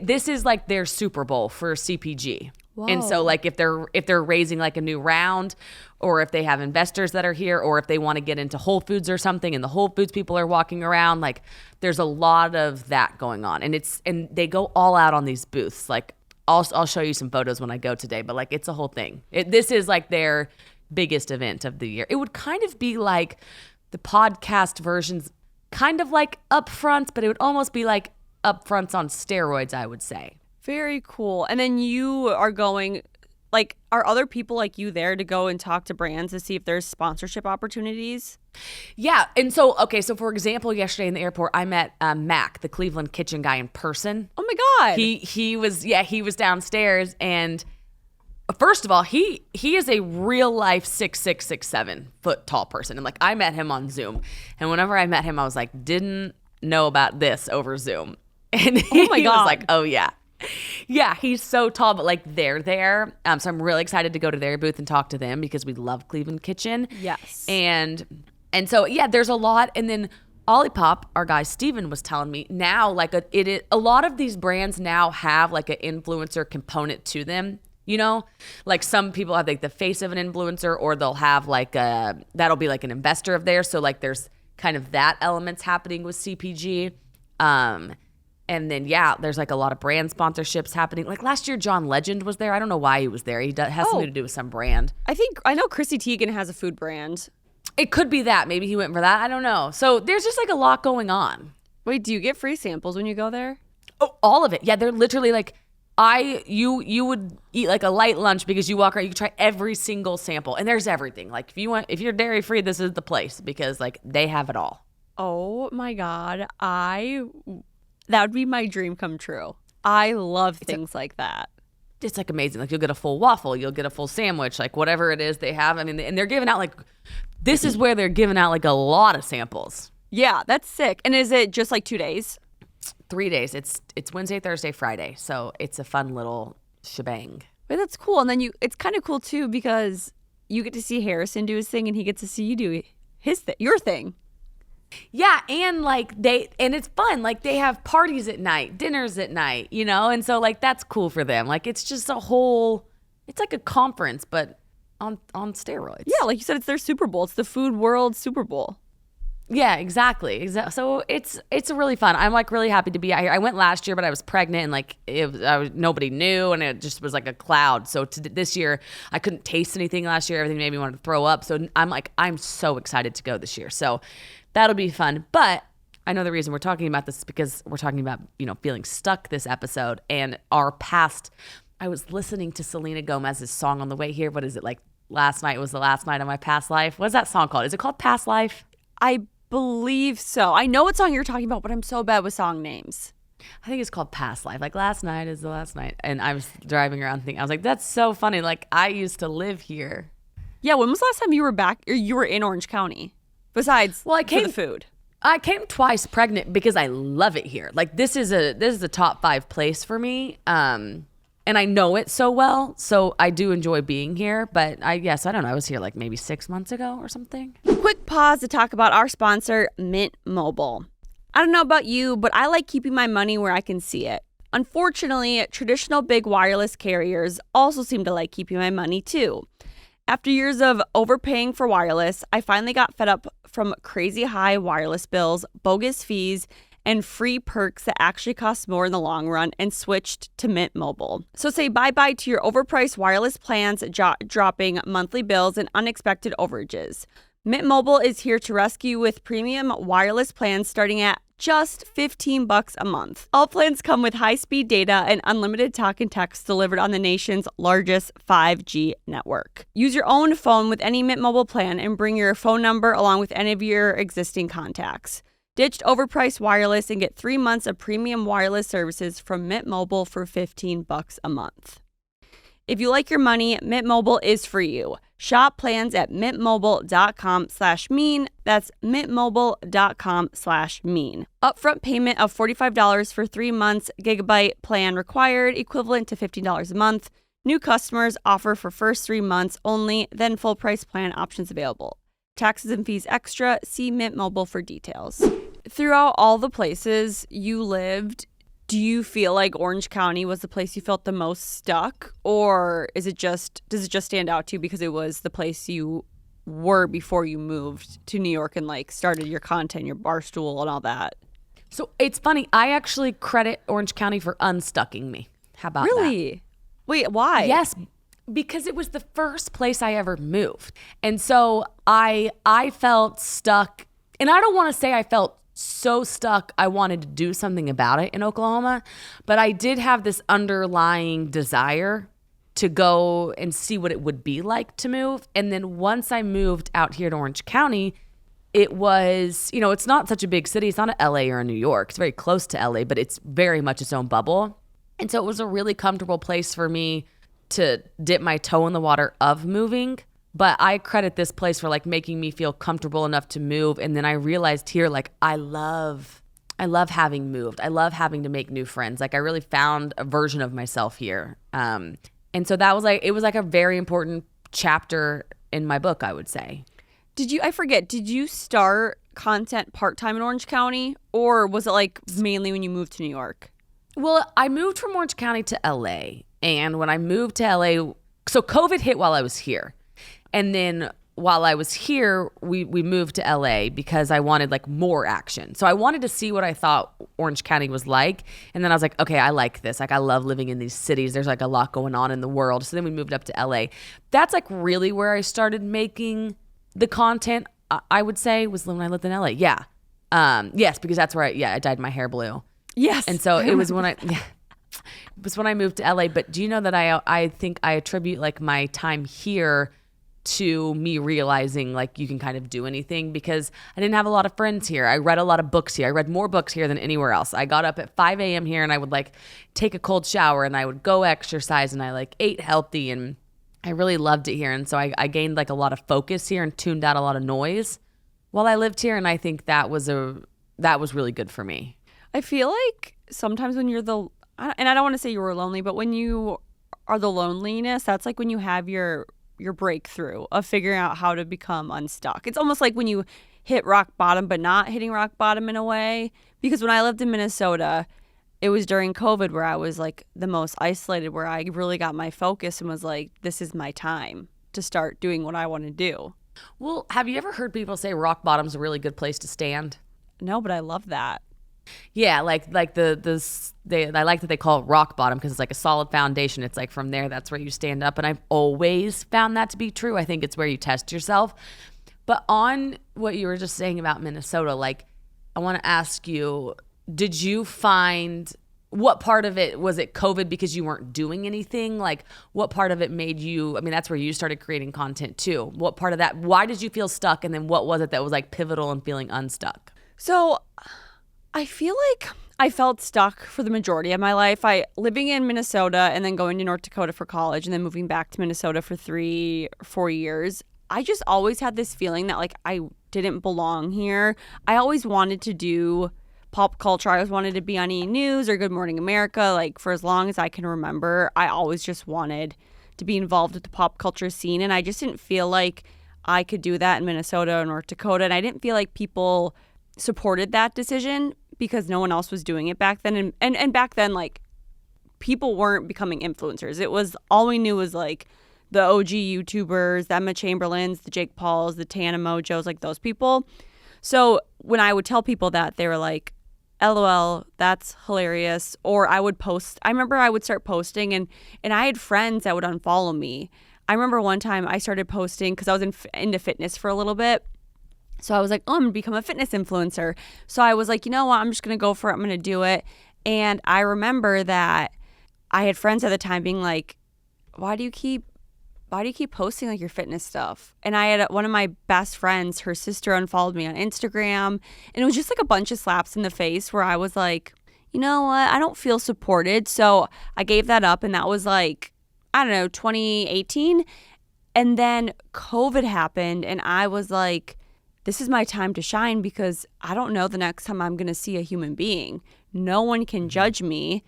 this is like their Super Bowl for CPG. Whoa. And so like if they're raising like a new round, or if they have investors that are here, or if they want to get into Whole Foods or something and the Whole Foods people are walking around, like there's a lot of that going on. And they go all out on these booths. Like I'll show you some photos when I go today, but like it's a whole thing. This is like their biggest event of the year. It would kind of be like the podcast versions, kind of like upfronts, but it would almost be like upfronts on steroids, I would say. Very cool. And then you are going, like, are other people like you there to go and talk to brands to see if there's sponsorship opportunities? Yeah. And so, okay, so for example, yesterday in the airport, I met Mac, the Cleveland kitchen guy, in person. Oh my God. He was downstairs, and first of all, he is a real life 6'6", 6'7" foot tall person. And like, I met him on Zoom, and whenever I met him, I was like, didn't know about this over Zoom. And he was like, oh yeah. Yeah, he's so tall, but like they're there. So I'm really excited to go to their booth and talk to them because we love Cleveland Kitchen. Yes. And so, yeah, there's a lot. And then Olipop, our guy Steven, was telling me now, like a lot of these brands now have like an influencer component to them. You know, like some people have like the face of an influencer, or they'll have like that'll be like an investor of theirs. So like there's kind of that elements happening with CPG. And then, yeah, there's like a lot of brand sponsorships happening. Like last year, John Legend was there. I don't know why he was there. He has something to do with some brand. I know Chrissy Teigen has a food brand. It could be that. Maybe he went for that. I don't know. So there's just like a lot going on. Wait, do you get free samples when you go there? Oh, all of it. Yeah, they're literally like, you would eat like a light lunch because you walk around, you can try every single sample. And there's everything. Like if you're dairy free, this is the place because like they have it all. Oh my God. That would be my dream come true. I love things like that. It's like amazing. Like you'll get a full waffle, you'll get a full sandwich, like whatever it is they have. I mean, and they're giving out like, this is where they're giving out like a lot of samples. Yeah, that's sick. And is it just like 2 days? 3 days. It's Wednesday, Thursday, Friday. So it's a fun little shebang. But that's cool. And then it's kind of cool too because you get to see Harrison do his thing and he gets to see you do your thing. Yeah, and like it's fun. Like they have parties at night, dinners at night, you know? And so like that's cool for them. Like it's just it's like a conference, but on steroids. Yeah, like you said, it's their Super Bowl. It's the Food World Super Bowl. Yeah, exactly. So it's really fun. I'm like really happy to be out here. I went last year, but I was pregnant and like nobody knew, and it just was like a cloud. So this year, I couldn't taste anything last year. Everything made me want to throw up. So I'm so excited to go this year. So that'll be fun. But I know the reason we're talking about this is because we're talking about, feeling stuck this episode and our past. I was listening to Selena Gomez's song on the way here. What is it, like last night was the last night of my past life? What's that song called? Is it called Past Life? I believe so. I know what song you're talking about, but I'm so bad with song names. I think it's called Past Life. Like last night is the last night. And I was driving around thinking, I was like, that's so funny. Like I used to live here. Yeah, when was the last time you were back or you were in Orange County? Besides, for the food. I came twice pregnant because I love it here. Like this is a top 5 place for me. And I know it so well, so I do enjoy being here. But I don't know. I was here like maybe 6 months ago or something. Quick pause to talk about our sponsor, Mint Mobile. I don't know about you, but I like keeping my money where I can see it. Unfortunately, traditional big wireless carriers also seem to like keeping my money too. After years of overpaying for wireless, I finally got fed up from crazy high wireless bills, bogus fees, and free perks that actually cost more in the long run and switched to Mint Mobile. So say bye-bye to your overpriced wireless plans, dropping monthly bills and unexpected overages. Mint Mobile is here to rescue you with premium wireless plans starting at just $15 a month. All plans come with high-speed data and unlimited talk and text delivered on the nation's largest 5G network. Use your own phone with any Mint Mobile plan and bring your phone number along with any of your existing contacts. Ditch overpriced wireless and get 3 months of premium wireless services from Mint Mobile for $15 a month. If you like your money, Mint Mobile is for you. Shop plans at mintmobile.com/mean. That's mintmobile.com/mean. Upfront payment of $45 for 3 months, gigabyte plan required, equivalent to $15 a month. New customers offer for first 3 months only, then full price plan options available. Taxes and fees extra. See Mint Mobile for details. Throughout all the places you lived, do you feel like Orange County was the place you felt the most stuck, or does it just stand out to you because it was the place you were before you moved to New York and like started your content, your Barstool and all that? So it's funny. I actually credit Orange County for unstucking me. How about that? Really? Wait, why? Yes, because it was the first place I ever moved. And so I felt stuck. And I don't want to say I felt so stuck I wanted to do something about it in Oklahoma, but I did have this underlying desire to go and see what it would be like to move. And then once I moved out here to Orange County, it was, it's not such a big city. It's not a LA or a New York. It's very close to LA, but it's very much its own bubble. And so it was a really comfortable place for me to dip my toe in the water of moving. But I credit this place for like making me feel comfortable enough to move. And then I realized here, like, I love having moved. I love having to make new friends. Like I really found a version of myself here. And so it was like a very important chapter in my book, I would say. Did you start content part-time in Orange County, or was it like mainly when you moved to New York? Well, I moved from Orange County to LA. And when I moved to LA, so COVID hit while I was here. And then while I was here, we moved to LA because I wanted like more action. So I wanted to see what I thought Orange County was like. And then I was like, okay, I like this. Like I love living in these cities. There's like a lot going on in the world. So then we moved up to LA. That's like really where I started making the content, I would say, was when I lived in LA. Yeah. Yes, because that's where I dyed my hair blue. Yes. And so it was when I moved to LA. But do you know that I think I attribute like my time here to me realizing like you can kind of do anything, because I didn't have a lot of friends here. I read a lot of books here. I read more books here than anywhere else. I got up at 5 a.m. here and I would like take a cold shower and I would go exercise and I like ate healthy and I really loved it here. And so I gained like a lot of focus here and tuned out a lot of noise while I lived here. And I think that was really good for me. I feel like sometimes when you're and I don't want to say you were lonely, but when you are the loneliness, that's like when you have your breakthrough of figuring out how to become unstuck. It's almost like when you hit rock bottom, but not hitting rock bottom in a way. Because when I lived in Minnesota, it was during COVID where I was like the most isolated, where I really got my focus and was like, this is my time to start doing what I want to do. Well, have you ever heard people say rock bottom's a really good place to stand? No, but I love that. Yeah, I like that they call it rock bottom because it's like a solid foundation. It's like from there, that's where you stand up. And I've always found that to be true. I think it's where you test yourself. But on what you were just saying about Minnesota, like I want to ask you, did you find, what part of it, was it COVID because you weren't doing anything? Like what part of it made you, I mean, that's where you started creating content too. What part of that, why did you feel stuck? And then what was it that was like pivotal in feeling unstuck? So I feel like I felt stuck for the majority of my life. Living in Minnesota and then going to North Dakota for college and then moving back to Minnesota for 3 or 4 years. I just always had this feeling that like I didn't belong here. I always wanted to do pop culture. I always wanted to be on E! News or Good Morning America. Like for as long as I can remember, I always just wanted to be involved with the pop culture scene. And I just didn't feel like I could do that in Minnesota or North Dakota. And I didn't feel like people supported that decision because no one else was doing it back then. And back then, like, people weren't becoming influencers. It was, all we knew was, like, the OG YouTubers, the Emma Chamberlains, the Jake Pauls, the Tana Mojos, like, those people. So when I would tell people that, they were like, LOL, that's hilarious. Or I would post, I remember I would start posting and I had friends that would unfollow me. I remember one time I started posting because I was into fitness for a little bit. So I was like, oh, I'm going to become a fitness influencer. So I was like, you know what? I'm just going to go for it. I'm going to do it. And I remember that I had friends at the time being like, why do you keep posting like your fitness stuff? And I had one of my best friends, her sister unfollowed me on Instagram. And it was just like a bunch of slaps in the face where I was like, you know what? I don't feel supported. So I gave that up. And that was like, I don't know, 2018. And then COVID happened. And I was like, this is my time to shine because I don't know the next time I'm going to see a human being. No one can judge me.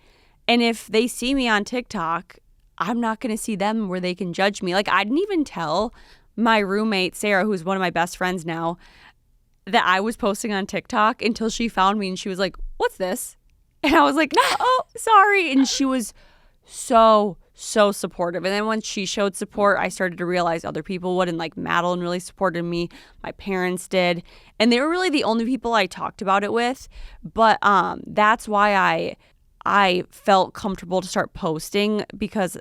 And if they see me on TikTok, I'm not going to see them where they can judge me. Like, I didn't even tell my roommate, Sarah, who's one of my best friends now, that I was posting on TikTok until she found me and she was like, what's this? And I was like, oh, sorry. And she was so supportive. And then when she showed support, I started to realize other people would. And like Madeline really supported me. My parents did. And they were really the only people I talked about it with. But that's why I felt comfortable to start posting because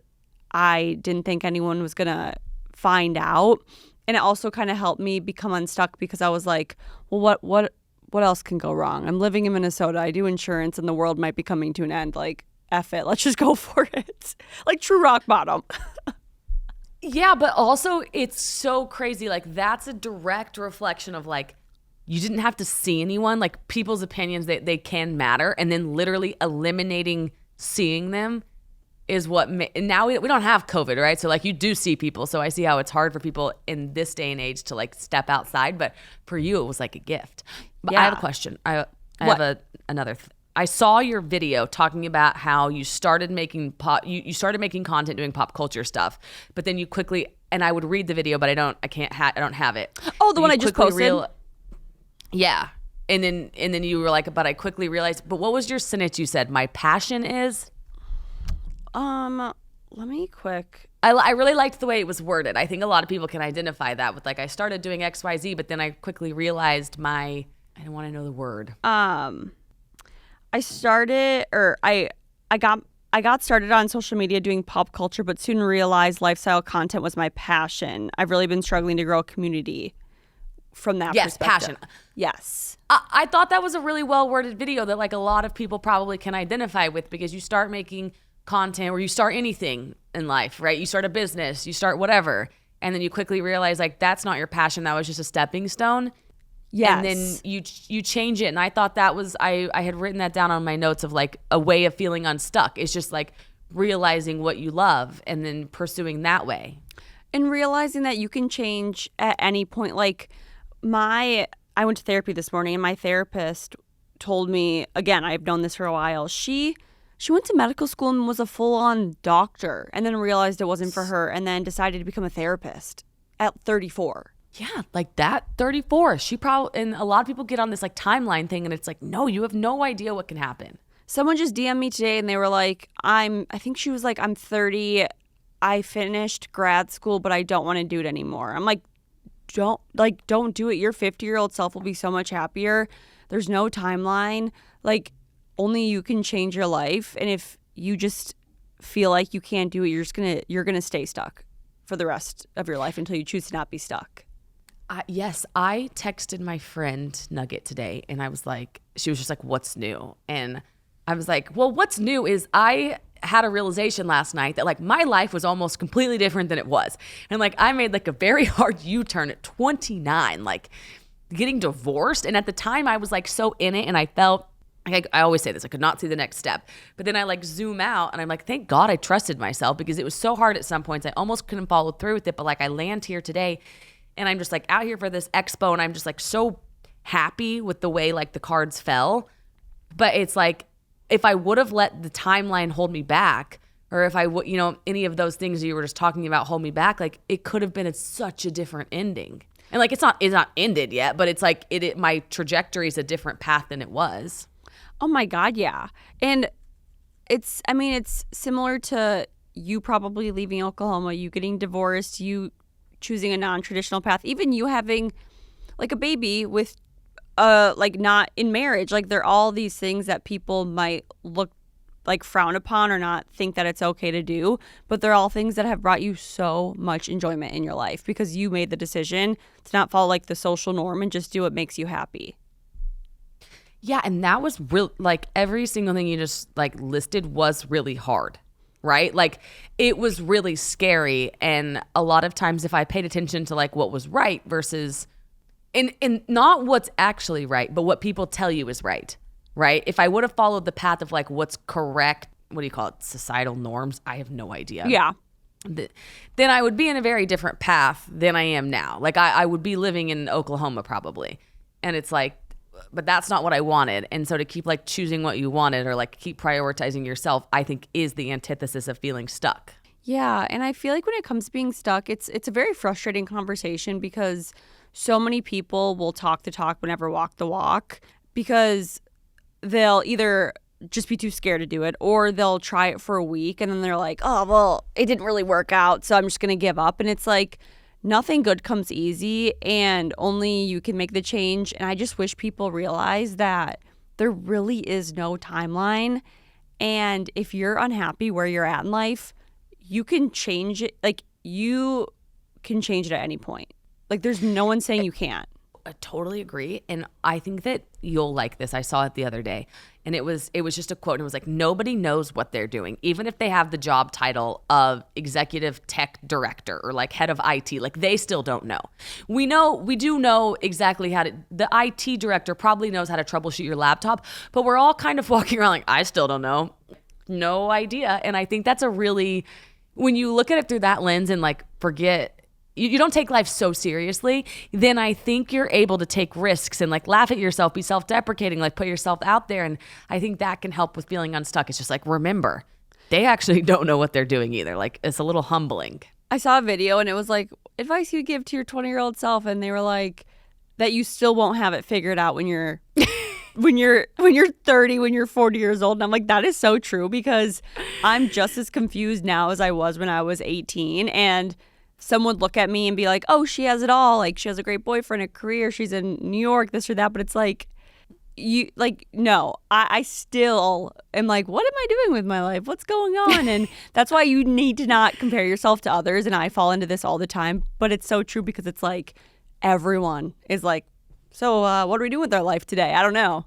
I didn't think anyone was going to find out. And it also kind of helped me become unstuck because I was like, well, what else can go wrong? I'm living in Minnesota. I do insurance and the world might be coming to an end. Like, F it. Let's just go for it. Like true rock bottom. Yeah, but also it's so crazy. Like that's a direct reflection of like, you didn't have to see anyone. Like people's opinions, they can matter. And then literally eliminating seeing them is what, now we don't have COVID, right? So like you do see people. So I see how it's hard for people in this day and age to like step outside. But for you, it was like a gift. But Yeah. I have a question. I have another I saw your video talking about how you started making you started making content doing pop culture stuff, but then you quickly, and I would read the video, but I don't have it. Oh, the one I just posted. Yeah. And then you were like, but I quickly realized, but what was your sentence you said? My passion is? Let me quick. I really liked the way it was worded. I think a lot of people can identify that with like, I started doing XYZ, but then I quickly realized I don't want to know the word. I got started on social media doing pop culture, but soon realized lifestyle content was my passion. I've really been struggling to grow a community from that perspective. Yes, passion. Yes. I thought that was a really well-worded video that like a lot of people probably can identify with because you start making content or you start anything in life, right? You start a business, you start whatever, and then you quickly realize like that's not your passion. That was just a stepping stone. Yes. And then you change it. And I thought that was, I had written that down on my notes of like a way of feeling unstuck. It's just like realizing what you love and then pursuing that way. And realizing that you can change at any point. Like I went to therapy this morning and my therapist told me, again, I've known this for a while. She went to medical school and was a full-on doctor and then realized it wasn't for her and then decided to become a therapist at 34. Yeah, like that 34. She probably, and a lot of people get on this like timeline thing and it's like, no, you have no idea what can happen. Someone just DM'd me today and they were like, I think she was like, I'm 30. I finished grad school, but I don't want to do it anymore. I'm like, don't do it. Your 50-year-old self will be so much happier. There's no timeline. Like only you can change your life. And if you just feel like you can't do it, you're going to stay stuck for the rest of your life until you choose to not be stuck. Yes, I texted my friend Nugget today and I was like, she was just like, what's new? And I was like, well, what's new is I had a realization last night that like my life was almost completely different than it was. And like I made like a very hard U-turn at 29, like getting divorced. And at the time I was like so in it and I felt, like I always say this, I could not see the next step. But then I like zoom out and I'm like, thank God I trusted myself because it was so hard at some points. I almost couldn't follow through with it. But like I land here today and I'm just like out here for this expo and I'm just like so happy with the way like the cards fell. But it's like, if I would have let the timeline hold me back, or if I would, any of those things you were just talking about hold me back, like it could have been such a different ending. And like, it's not ended yet, but it's like my trajectory is a different path than it was. Oh my God. Yeah. And it's similar to you probably leaving Oklahoma, you getting divorced, you choosing a non-traditional path, even you having like a baby with like not in marriage. Like they're all these things that people might look like frown upon or not think that it's okay to do, but they're all things that have brought you so much enjoyment in your life because you made the decision to not follow like the social norm and just do what makes you happy. Yeah, and that was real. Like every single thing you just like listed was really hard, right? Like it was really scary, and a lot of times if I paid attention to like what was right versus and not what's actually right, but what people tell you is right. Right? If I would have followed the path of like what's correct, what do you call it? Societal norms? I have no idea. Yeah. Then I would be in a very different path than I am now. Like I would be living in Oklahoma probably. And it's like, but that's not what I wanted. And so to keep like choosing what you wanted or like keep prioritizing yourself, I think is the antithesis of feeling stuck. Yeah. And I feel like when it comes to being stuck, it's a very frustrating conversation because so many people will talk the talk but never walk the walk because they'll either just be too scared to do it or they'll try it for a week and then they're like, oh, well, it didn't really work out, so I'm just going to give up. And it's like nothing good comes easy and only you can make the change. And I just wish people realize that there really is no timeline. And if you're unhappy where you're at in life, you can change it. Like you can change it at any point. Like there's no one saying you can't. I totally agree. And I think that you'll like this. I saw it the other day and it was just a quote and it was like, nobody knows what they're doing. Even if they have the job title of executive tech director or like head of IT, like they still don't know. We do know exactly the IT director probably knows how to troubleshoot your laptop, but we're all kind of walking around like, I still don't know. No idea. And I think that's when you look at it through that lens and like forget, you don't take life so seriously, then I think you're able to take risks and like laugh at yourself, be self-deprecating, like put yourself out there. And I think that can help with feeling unstuck. It's just like, remember, they actually don't know what they're doing either. Like it's a little humbling. I saw a video and it was like advice you give to your 20-year-old self. And they were like that you still won't have it figured out when you're when you're 30, when you're 40 years old. And I'm like, that is so true because I'm just as confused now as I was when I was 18. And someone would look at me and be like, oh, she has it all. Like, she has a great boyfriend, a career. She's in New York, this or that. But it's like, no, I still am like, what am I doing with my life? What's going on? And that's why you need to not compare yourself to others. And I fall into this all the time. But it's so true because it's like everyone is like, so what are we doing with our life today? I don't know.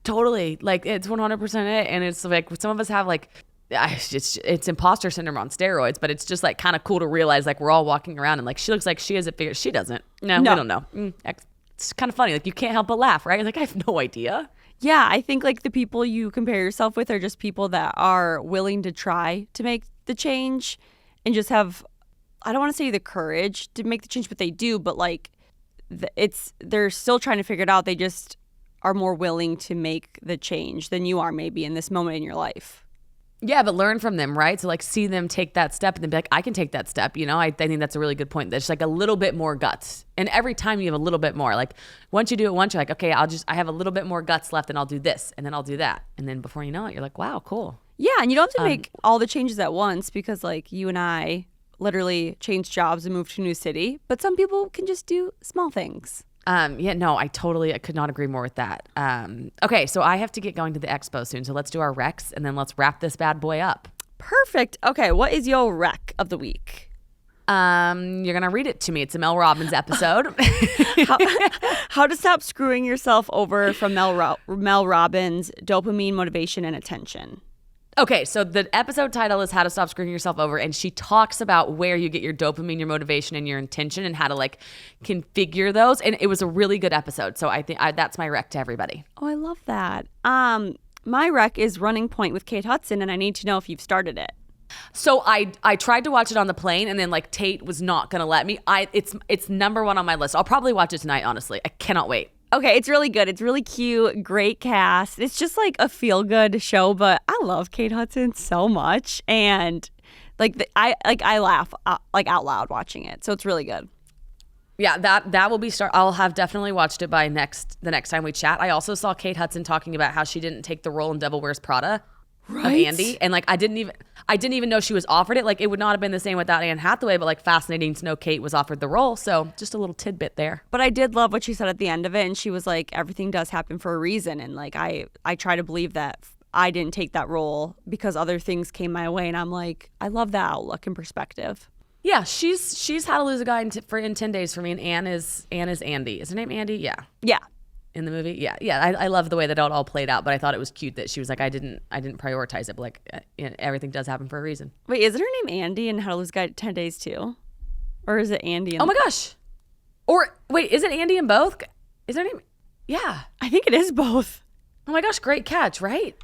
Totally. Like, it's 100% it. And it's like some of us have like, it's imposter syndrome on steroids, but it's just like kind of cool to realize like we're all walking around and like she looks like she has it figured. She doesn't. No, we don't know. It's kind of funny. Like you can't help but laugh, right? Like I have no idea. Yeah, I think like the people you compare yourself with are just people that are willing to try to make the change and just have, I don't want to say the courage to make the change, but they do. But like they're still trying to figure it out. They just are more willing to make the change than you are maybe in this moment in your life. Yeah, but learn from them, right? So like see them take that step and then be like, I can take that step. You know, I think that's a really good point. There's like a little bit more guts. And every time you have a little bit more, like once you do it once, you're like, okay, I have a little bit more guts left and I'll do this and then I'll do that. And then before you know it, you're like, wow, cool. Yeah, and you don't have to make all the changes at once because like you and I literally changed jobs and moved to a new city. But some people can just do small things. Yeah, no, I could not agree more with that. Okay, so I have to get going to the expo soon. So let's do our recs and then let's wrap this bad boy up. Perfect. Okay, what is your rec of the week? You're going to read it to me. It's a Mel Robbins episode. How to stop screwing yourself over from Mel Robbins, Dopamine, Motivation, and Attention. Okay, so the episode title is How to Stop Screwing Yourself Over, and she talks about where you get your dopamine, your motivation, and your intention, and how to like configure those. And it was a really good episode, so I think that's my rec to everybody. Oh, I love that. My rec is Running Point with Kate Hudson, and I need to know if you've started it. So I tried to watch it on the plane, and then like Tate was not gonna let me. It's number one on my list. I'll probably watch it tonight. Honestly, I cannot wait. Okay, it's really good. It's really cute. Great cast. It's just like a feel-good show, but I love Kate Hudson so much, and I laugh like out loud watching it. So it's really good. Yeah, that will be I'll have definitely watched it by the next time we chat. I also saw Kate Hudson talking about how she didn't take the role in Devil Wears Prada of Andy, and like I I didn't even know she was offered it. Like, it would not have been the same without Anne Hathaway, but like fascinating to know Kate was offered the role. So just a little tidbit there. But I did love what she said at the end of it. And she was like, everything does happen for a reason. And like, I try to believe that I didn't take that role because other things came my way. And I'm like, I love that outlook and perspective. Yeah, she's How to Lose a Guy in 10 Days for me. And Anne is Andy. Is her name Andy? Yeah. Yeah. In the movie, yeah. I love the way that it all played out, but I thought it was cute that she was like, I didn't prioritize it, but like, everything does happen for a reason. Wait, is it her name Andy in How to Lose a Guy in 10 Days too? Or is it Andy? Oh my gosh. Or wait, is it Andy in both? Is her name? Yeah. I think it is both. Oh my gosh, great catch, right?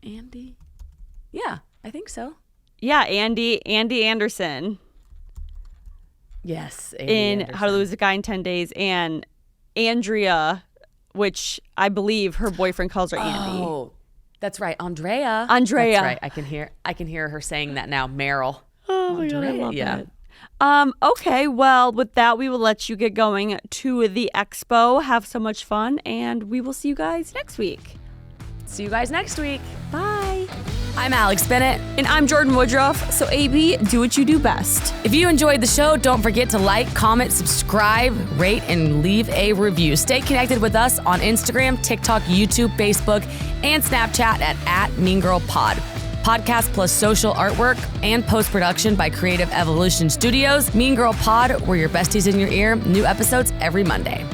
Andy? Yeah, I think so. Yeah, Andy Anderson. Yes, Andy in Anderson. How to Lose a Guy in 10 Days, and Andrea, which I believe her boyfriend calls her Andy. Oh, that's right. Andrea. That's right. I can hear her saying that now. Meryl. Oh my God, I love yeah. that. Okay, well, with that, we will let you get going to the expo. Have so much fun, and we will see you guys next week. See you guys next week. Bye. I'm Alex Bennett. And I'm Jordan Woodruff. So, AB, do what you do best. If you enjoyed the show, don't forget to like, comment, subscribe, rate, and leave a review. Stay connected with us on Instagram, TikTok, YouTube, Facebook, and Snapchat at @MeanGirlPod. Podcast plus social artwork and post-production by Creative Evolution Studios. Mean Girl Pod, we're your besties in your ear. New episodes every Monday.